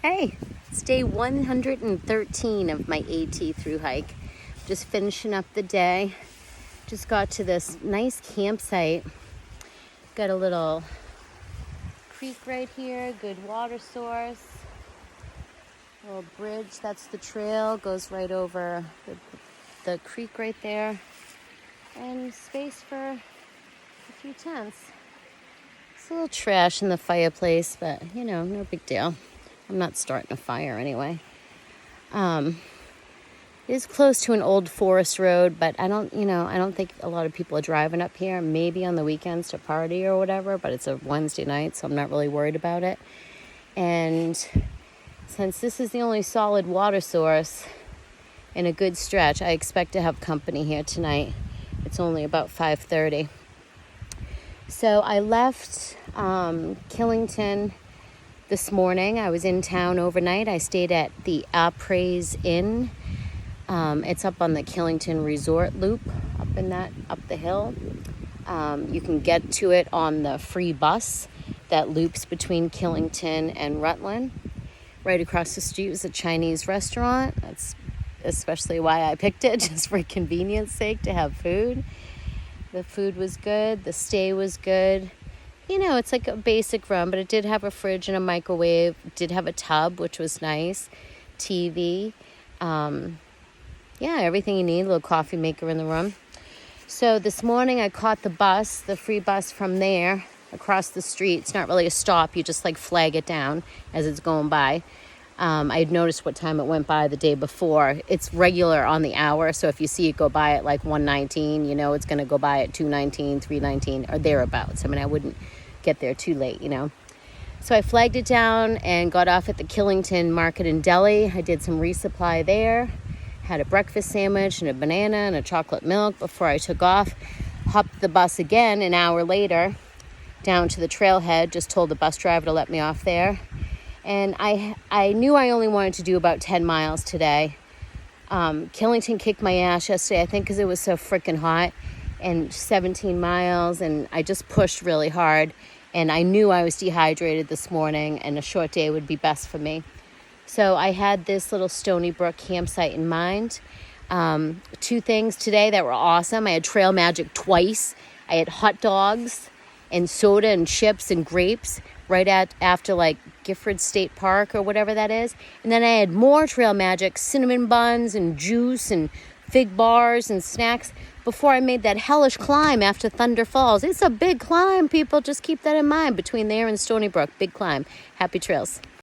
Hey, it's day 113 of my AT through hike. Just finishing up the day. Just got to this nice campsite. Got a little creek right here, good water source. A little bridge, that's the trail, goes right over the creek right there. And space for a few tents. It's a little trash in the fireplace, but no big deal. I'm not starting a fire anyway. It is close to an old forest road, but I don't think a lot of people are driving up here. Maybe on the weekends to party or whatever, but it's a Wednesday night, so I'm not really worried about it. And since this is the only solid water source in a good stretch, I expect to have company here tonight. It's only about 5:30. So I left Killington this morning. I was in town overnight. I stayed at the Apres Inn. It's up on the Killington Resort Loop, up the hill. You can get to it on the free bus that loops between Killington and Rutland. Right across the street was a Chinese restaurant. That's especially why I picked it, just for convenience sake, to have food. The food was good. The stay was good. It's like a basic room, but it did have a fridge and a microwave. It did have a tub, which was nice. TV. Everything you need. A little coffee maker in the room. So this morning I caught the free bus from there across the street. It's not really a stop. You just flag it down as it's going by. I had noticed what time it went by the day before. It's regular on the hour, so if you see it go by at 1:19, it's going to go by at 2:19, 3:19, or thereabouts. I wouldn't get there too late, So I flagged it down and got off at the Killington Market and Deli. I did some resupply there, had a breakfast sandwich and a banana and a chocolate milk before I took off. Hopped the bus again an hour later down to the trailhead, just told the bus driver to let me off there. And I knew I only wanted to do about 10 miles today. Killington kicked my ass yesterday, I think because it was so freaking hot, and 17 miles, and I just pushed really hard. And I knew I was dehydrated this morning, and a short day would be best for me. So I had this little Stony Brook campsite in mind. Two things today that were awesome. I had Trail Magic twice. I had hot dogs and soda and chips and grapes right after Gifford State Park or whatever that is. And then I had more Trail Magic, cinnamon buns and juice and fig bars and snacks before I made that hellish climb after Thunder Falls. It's a big climb, people. Just keep that in mind between there and Stony Brook. Big climb. Happy trails.